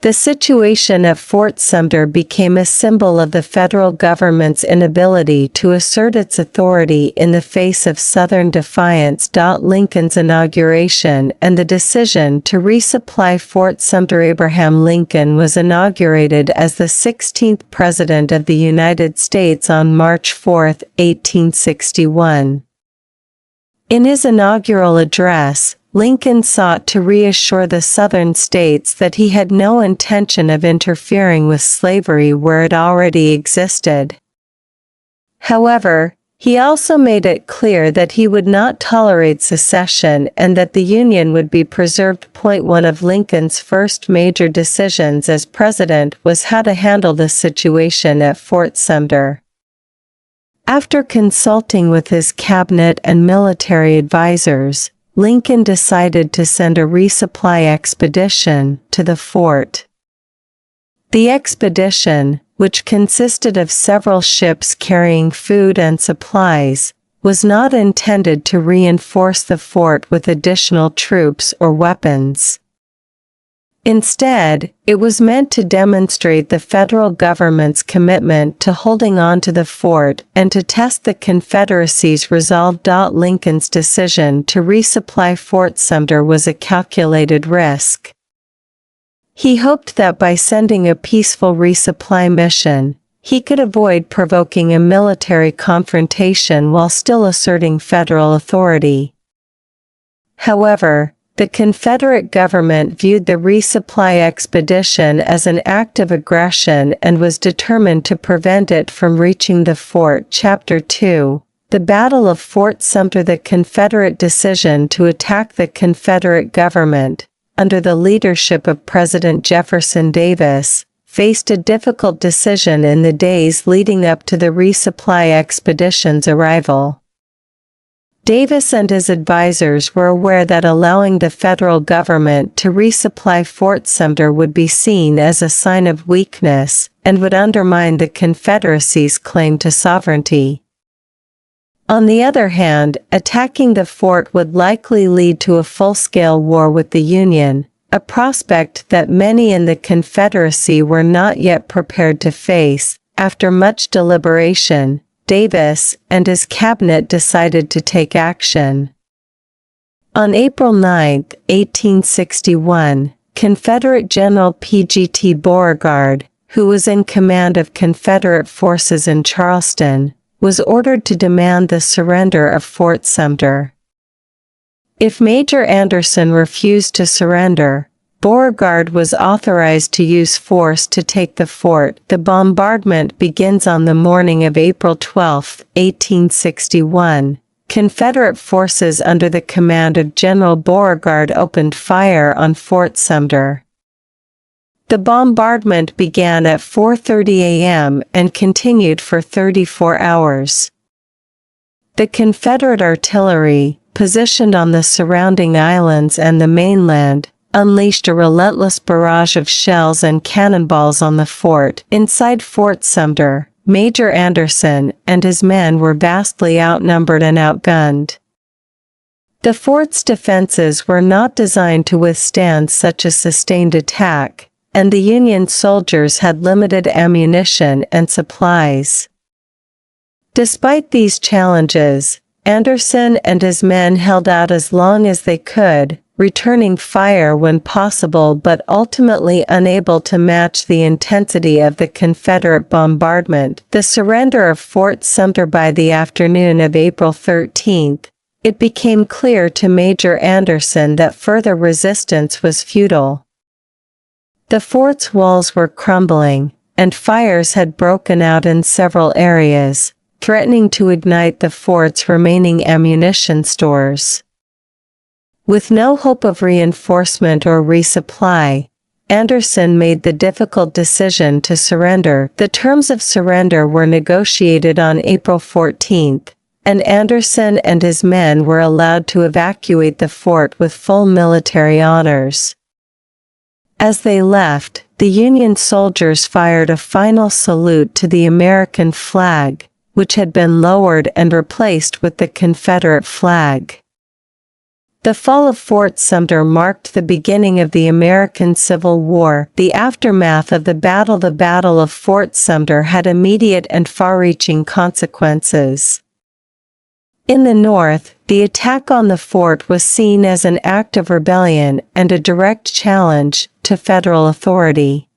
The situation at Fort Sumter became a symbol of the federal government's inability to assert its authority in the face of Southern defiance. Lincoln's inauguration and the decision to resupply Fort Sumter. Abraham Lincoln was inaugurated as the 16th President of the United States on March 4, 1861. In his inaugural address, Lincoln sought to reassure the Southern states that he had no intention of interfering with slavery where it already existed. However, he also made it clear that he would not tolerate secession and that the Union would be preserved. One of Lincoln's first major decisions as president was how to handle the situation at Fort Sumter. After consulting with his cabinet and military advisors, Lincoln decided to send a resupply expedition to the fort. The expedition, which consisted of several ships carrying food and supplies, was not intended to reinforce the fort with additional troops or weapons. Instead, it was meant to demonstrate the federal government's commitment to holding on to the fort and to test the Confederacy's resolve. Lincoln's decision to resupply Fort Sumter was a calculated risk. He hoped that by sending a peaceful resupply mission, he could avoid provoking a military confrontation while still asserting federal authority. However, the Confederate government viewed the resupply expedition as an act of aggression and was determined to prevent it from reaching the fort. Chapter 2, The Battle of Fort Sumter. The Confederate decision to attack the Confederate government, under the leadership of President Jefferson Davis, faced a difficult decision in the days leading up to the resupply expedition's arrival. Davis and his advisors were aware that allowing the federal government to resupply Fort Sumter would be seen as a sign of weakness and would undermine the Confederacy's claim to sovereignty. On the other hand, attacking the fort would likely lead to a full-scale war with the Union, a prospect that many in the Confederacy were not yet prepared to face. After much deliberation, Davis and his cabinet decided to take action. On April 9, 1861, Confederate General P.G.T. Beauregard, who was in command of Confederate forces in Charleston, was ordered to demand the surrender of Fort Sumter. If Major Anderson refused to surrender, Beauregard was authorized to use force to take the fort. The bombardment begins on the morning of April 12, 1861. Confederate forces under the command of General Beauregard opened fire on Fort Sumter. The bombardment began at 4:30 a.m. and continued for 34 hours. The Confederate artillery, positioned on the surrounding islands and the mainland, unleashed a relentless barrage of shells and cannonballs on the fort. Inside Fort Sumter, Major Anderson and his men were vastly outnumbered and outgunned. The fort's defenses were not designed to withstand such a sustained attack, and the Union soldiers had limited ammunition and supplies. Despite these challenges, Anderson and his men held out as long as they could, returning fire when possible but ultimately unable to match the intensity of the Confederate bombardment. The surrender of Fort Sumter. By the afternoon of April 13, it became clear to Major Anderson that further resistance was futile. The fort's walls were crumbling, and fires had broken out in several areas, threatening to ignite the fort's remaining ammunition stores. With no hope of reinforcement or resupply, Anderson made the difficult decision to surrender. The terms of surrender were negotiated on April 14, and Anderson and his men were allowed to evacuate the fort with full military honors. As they left, the Union soldiers fired a final salute to the American flag, which had been lowered and replaced with the Confederate flag. The fall of Fort Sumter marked the beginning of the American Civil War. The aftermath of the Battle of Fort Sumter had immediate and far-reaching consequences. In the North, the attack on the fort was seen as an act of rebellion and a direct challenge to federal authority.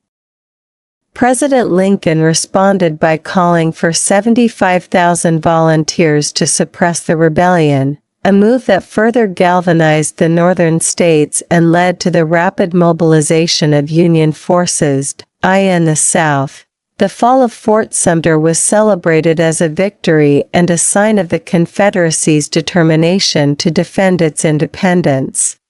President Lincoln responded by calling for 75,000 volunteers to suppress the rebellion, a move that further galvanized the northern states and led to the rapid mobilization of Union forces in the South. The fall of Fort Sumter was celebrated as a victory and a sign of the Confederacy's determination to defend its independence.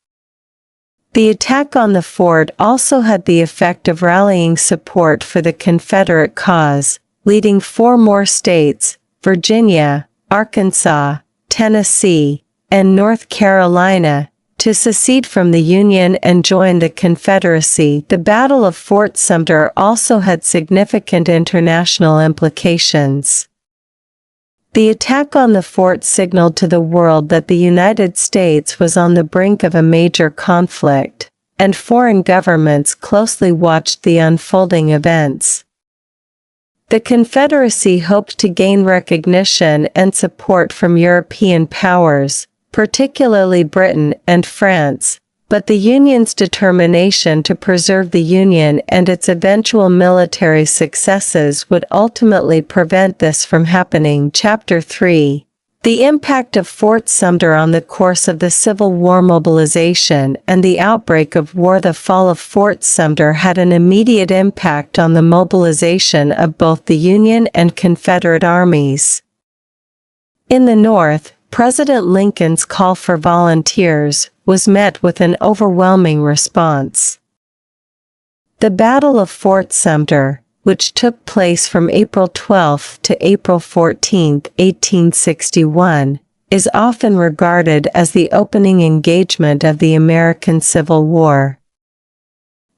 The attack on the fort also had the effect of rallying support for the Confederate cause, leading 4 more states, Virginia, Arkansas, Tennessee, and North Carolina, to secede from the Union and join the Confederacy. The Battle of Fort Sumter also had significant international implications. The attack on the fort signaled to the world that the United States was on the brink of a major conflict, and foreign governments closely watched the unfolding events. The Confederacy hoped to gain recognition and support from European powers, particularly Britain and France, but the Union's determination to preserve the Union and its eventual military successes would ultimately prevent this from happening. Chapter 3. The impact of Fort Sumter on the course of the Civil War mobilization and the outbreak of war. The fall of Fort Sumter had an immediate impact on the mobilization of both the Union and Confederate armies. In the North, President Lincoln's call for volunteers was met with an overwhelming response. The Battle of Fort Sumter, which took place from April 12 to April 14, 1861, is often regarded as the opening engagement of the American Civil War.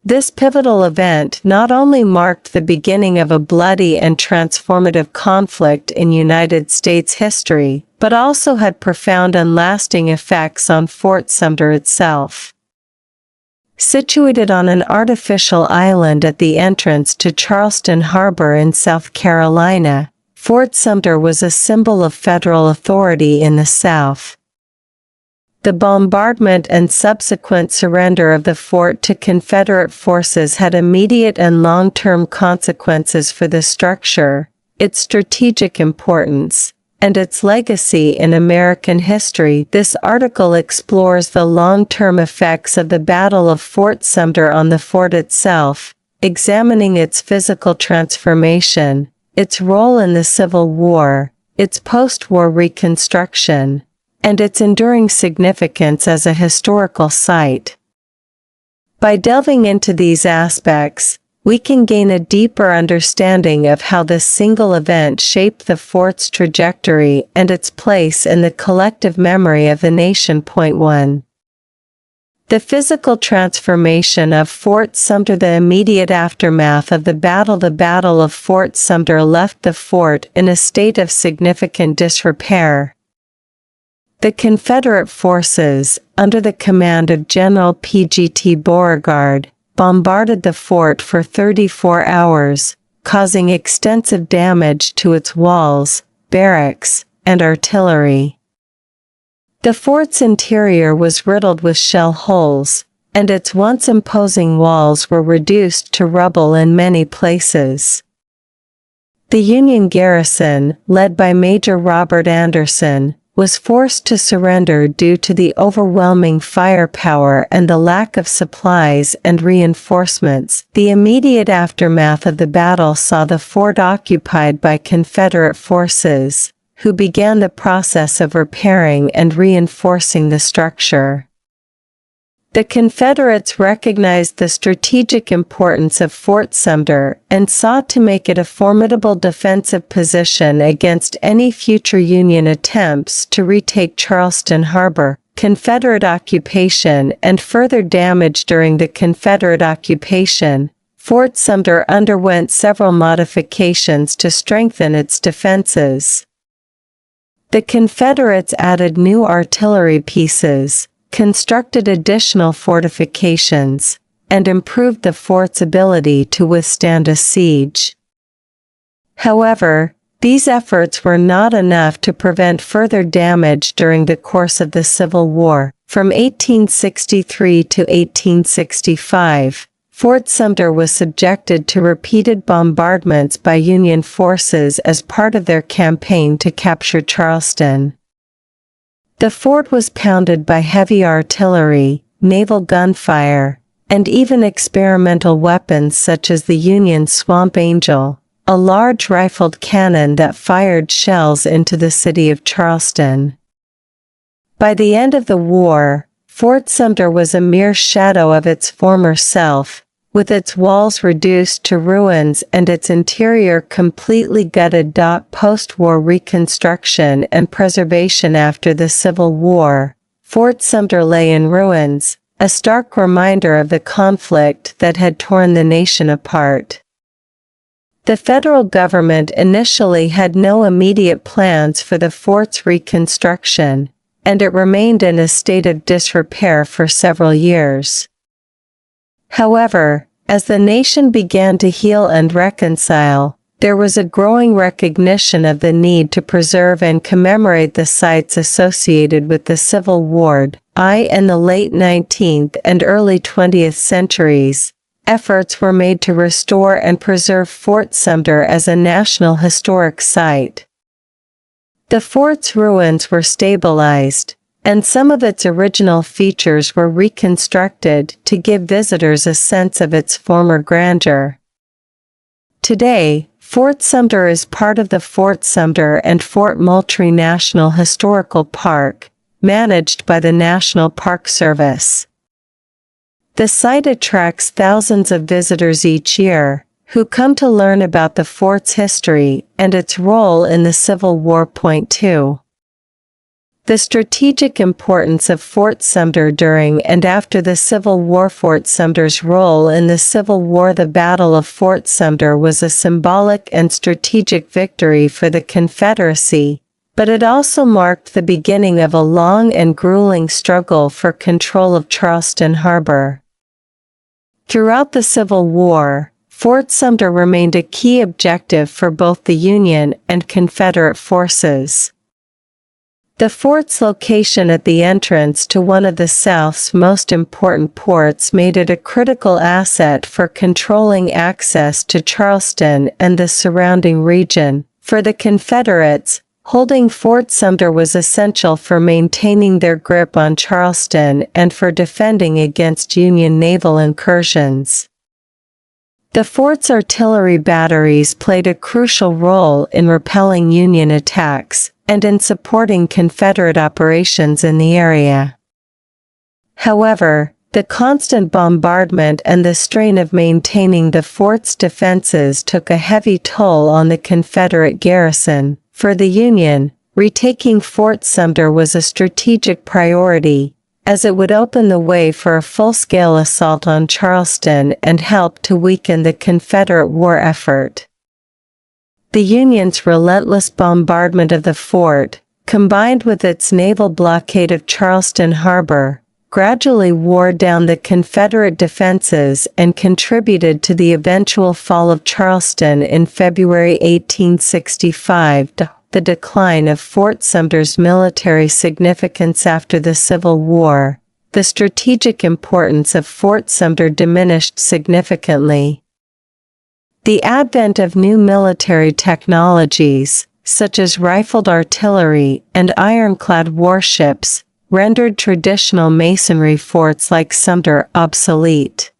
This pivotal event not only marked the beginning of a bloody and transformative conflict in United States history, but also had profound and lasting effects on Fort Sumter itself. Situated on an artificial island at the entrance to Charleston Harbor in South Carolina, Fort Sumter was a symbol of federal authority in the South. The bombardment and subsequent surrender of the fort to Confederate forces had immediate and long-term consequences for the structure, its strategic importance, and its legacy in American history. This article explores the long-term effects of the Battle of Fort Sumter on the fort itself, examining its physical transformation, its role in the Civil War, its post-war reconstruction, and its enduring significance as a historical site. By delving into these aspects, we can gain a deeper understanding of how this single event shaped the fort's trajectory and its place in the collective memory of the nation. 1. The physical transformation of Fort Sumter. The immediate aftermath of the Battle of Fort Sumter left the fort in a state of significant disrepair. The Confederate forces, under the command of General P.G.T. Beauregard, bombarded the fort for 34 hours, causing extensive damage to its walls, barracks, and artillery. The fort's interior was riddled with shell holes, and its once imposing walls were reduced to rubble in many places. The Union garrison, led by Major Robert Anderson, was forced to surrender due to the overwhelming firepower and the lack of supplies and reinforcements. The immediate aftermath of the battle saw the fort occupied by Confederate forces, who began the process of repairing and reinforcing the structure. The Confederates recognized the strategic importance of Fort Sumter and sought to make it a formidable defensive position against any future Union attempts to retake Charleston Harbor. Confederate occupation and further damage. During the Confederate occupation, Fort Sumter underwent several modifications to strengthen its defenses. The Confederates added new artillery pieces, constructed additional fortifications, and improved the fort's ability to withstand a siege. However, these efforts were not enough to prevent further damage during the course of the Civil War. From 1863 to 1865, Fort Sumter was subjected to repeated bombardments by Union forces as part of their campaign to capture Charleston. The fort was pounded by heavy artillery, naval gunfire, and even experimental weapons such as the Union Swamp Angel, a large rifled cannon that fired shells into the city of Charleston. By the end of the war, Fort Sumter was a mere shadow of its former self, with its walls reduced to ruins and its interior completely gutted. Post-war reconstruction and preservation. After the Civil War, Fort Sumter lay in ruins, a stark reminder of the conflict that had torn the nation apart. The federal government initially had no immediate plans for the fort's reconstruction, and it remained in a state of disrepair for several years. However, as the nation began to heal and reconcile, there was a growing recognition of the need to preserve and commemorate the sites associated with the Civil War. In the late 19th and early 20th centuries, efforts were made to restore and preserve Fort Sumter as a National Historic Site. The fort's ruins were stabilized, and some of its original features were reconstructed to give visitors a sense of its former grandeur. Today, Fort Sumter is part of the Fort Sumter and Fort Moultrie National Historical Park, managed by the National Park Service. The site attracts thousands of visitors each year, who come to learn about the fort's history and its role in the Civil War. Point 2. The strategic importance of Fort Sumter during and after the Civil War. Fort Sumter's role in the Civil War. The Battle of Fort Sumter was a symbolic and strategic victory for the Confederacy, but it also marked the beginning of a long and grueling struggle for control of Charleston Harbor. Throughout the Civil War, Fort Sumter remained a key objective for both the Union and Confederate forces. The fort's location at the entrance to one of the South's most important ports made it a critical asset for controlling access to Charleston and the surrounding region. For the Confederates, holding Fort Sumter was essential for maintaining their grip on Charleston and for defending against Union naval incursions. The fort's artillery batteries played a crucial role in repelling Union attacks and in supporting Confederate operations in the area. However, the constant bombardment and the strain of maintaining the fort's defenses took a heavy toll on the Confederate garrison. For the Union, retaking Fort Sumter was a strategic priority, as it would open the way for a full-scale assault on Charleston and help to weaken the Confederate war effort. The Union's relentless bombardment of the fort, combined with its naval blockade of Charleston Harbor, gradually wore down the Confederate defenses and contributed to the eventual fall of Charleston in February 1865. The decline of Fort Sumter's military significance. After the Civil War, the strategic importance of Fort Sumter diminished significantly. The advent of new military technologies, such as rifled artillery and ironclad warships, rendered traditional masonry forts like Sumter obsolete.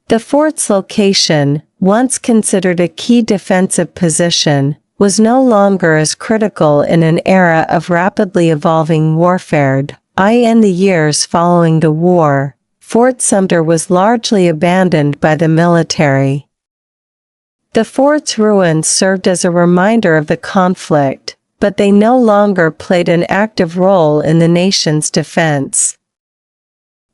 The fort's location, once considered a key defensive position, was no longer as critical in an era of rapidly evolving warfare. in the years following the war, Fort Sumter was largely abandoned by the military. The fort's ruins served as a reminder of the conflict, but they no longer played an active role in the nation's defense.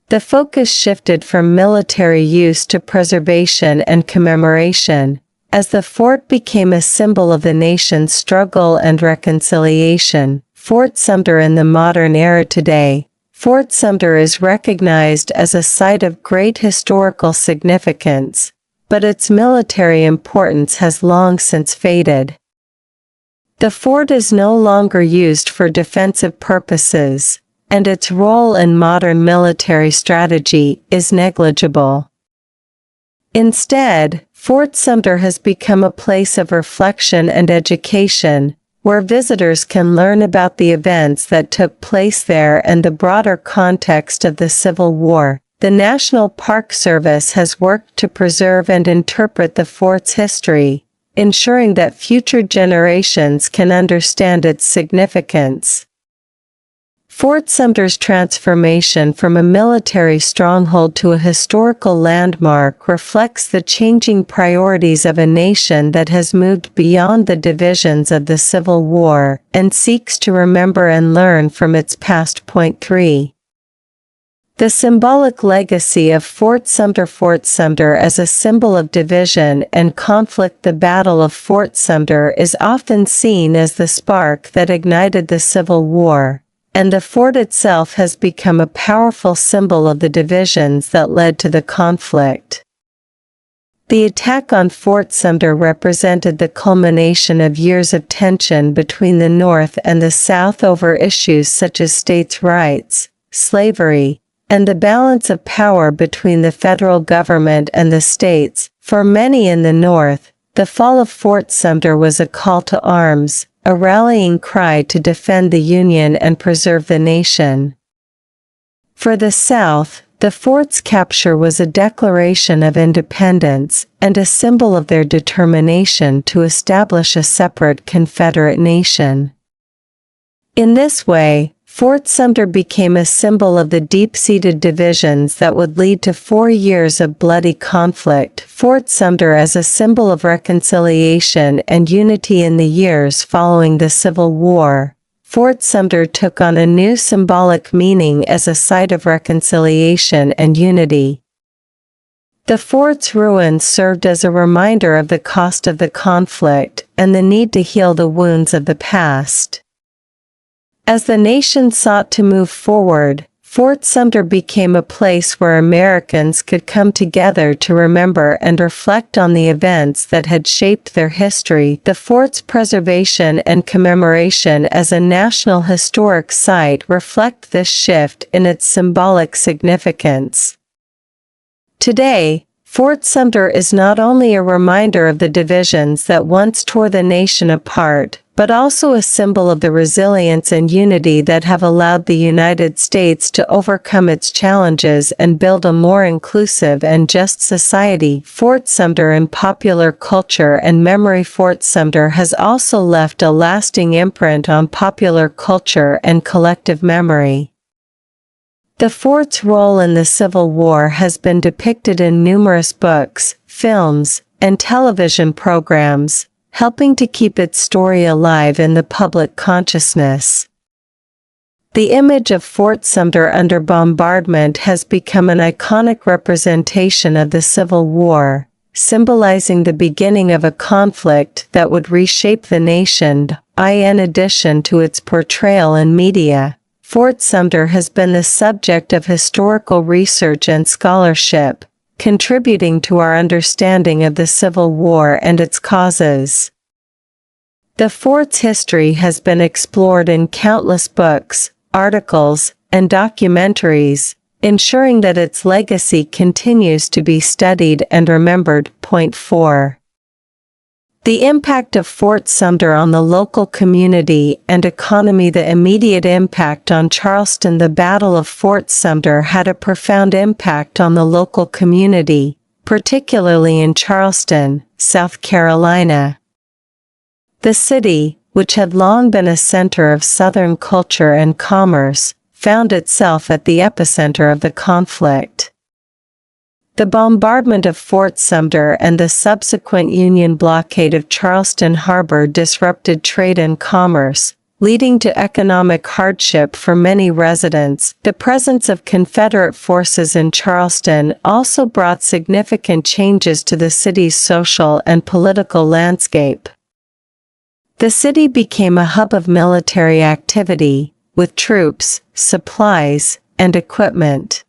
The focus shifted from military use to preservation and commemoration, as the fort became a symbol of the nation's struggle and reconciliation. Fort Sumter in the modern era today, Fort Sumter is recognized as a site of great historical significance, but its military importance has long since faded. The fort is no longer used for defensive purposes, and its role in modern military strategy is negligible. Instead, Fort Sumter has become a place of reflection and education, where visitors can learn about the events that took place there and the broader context of the Civil War. The National Park Service has worked to preserve and interpret the fort's history, ensuring that future generations can understand its significance. Fort Sumter's transformation from a military stronghold to a historical landmark reflects the changing priorities of a nation that has moved beyond the divisions of the Civil War and seeks to remember and learn from its past. Point 3. The symbolic legacy of Fort Sumter as a symbol of division and conflict. The Battle of Fort Sumter is often seen as the spark that ignited the Civil War, and the fort itself has become a powerful symbol of the divisions that led to the conflict. The attack on Fort Sumter represented the culmination of years of tension between the North and the South over issues such as states' rights, slavery, and the balance of power between the federal government and the states. For many in the North, the fall of Fort Sumter was a call to arms, a rallying cry to defend the Union and preserve the nation. For the South, the fort's capture was a declaration of independence and a symbol of their determination to establish a separate Confederate nation. In this way, Fort Sumter became a symbol of the deep-seated divisions that would lead to 4 years of bloody conflict. Fort Sumter as a symbol of reconciliation and unity. In the years following the Civil War, Fort Sumter took on a new symbolic meaning as a site of reconciliation and unity. The fort's ruins served as a reminder of the cost of the conflict and the need to heal the wounds of the past. As the nation sought to move forward, Fort Sumter became a place where Americans could come together to remember and reflect on the events that had shaped their history. The fort's preservation and commemoration as a National Historic Site reflect this shift in its symbolic significance. Today, Fort Sumter is not only a reminder of the divisions that once tore the nation apart, but also a symbol of the resilience and unity that have allowed the United States to overcome its challenges and build a more inclusive and just society. Fort Sumter in popular culture and memory. Fort Sumter has also left a lasting imprint on popular culture and collective memory. The fort's role in the Civil War has been depicted in numerous books, films, and television programs, helping to keep its story alive in the public consciousness. The image of Fort Sumter under bombardment has become an iconic representation of the Civil War, symbolizing the beginning of a conflict that would reshape the nation. In addition to its portrayal in media, Fort Sumter has been the subject of historical research and scholarship, contributing to our understanding of the Civil War and its causes. The fort's history has been explored in countless books, articles, and documentaries, ensuring that its legacy continues to be studied and remembered. Point 4. The impact of Fort Sumter on the local community and economy. The immediate impact on Charleston. The Battle of Fort Sumter had a profound impact on the local community, particularly in Charleston, South Carolina. The city, which had long been a center of Southern culture and commerce, found itself at the epicenter of the conflict. The bombardment of Fort Sumter and the subsequent Union blockade of Charleston Harbor disrupted trade and commerce, leading to economic hardship for many residents. The presence of Confederate forces in Charleston also brought significant changes to the city's social and political landscape. The city became a hub of military activity, with troops, supplies, and equipment.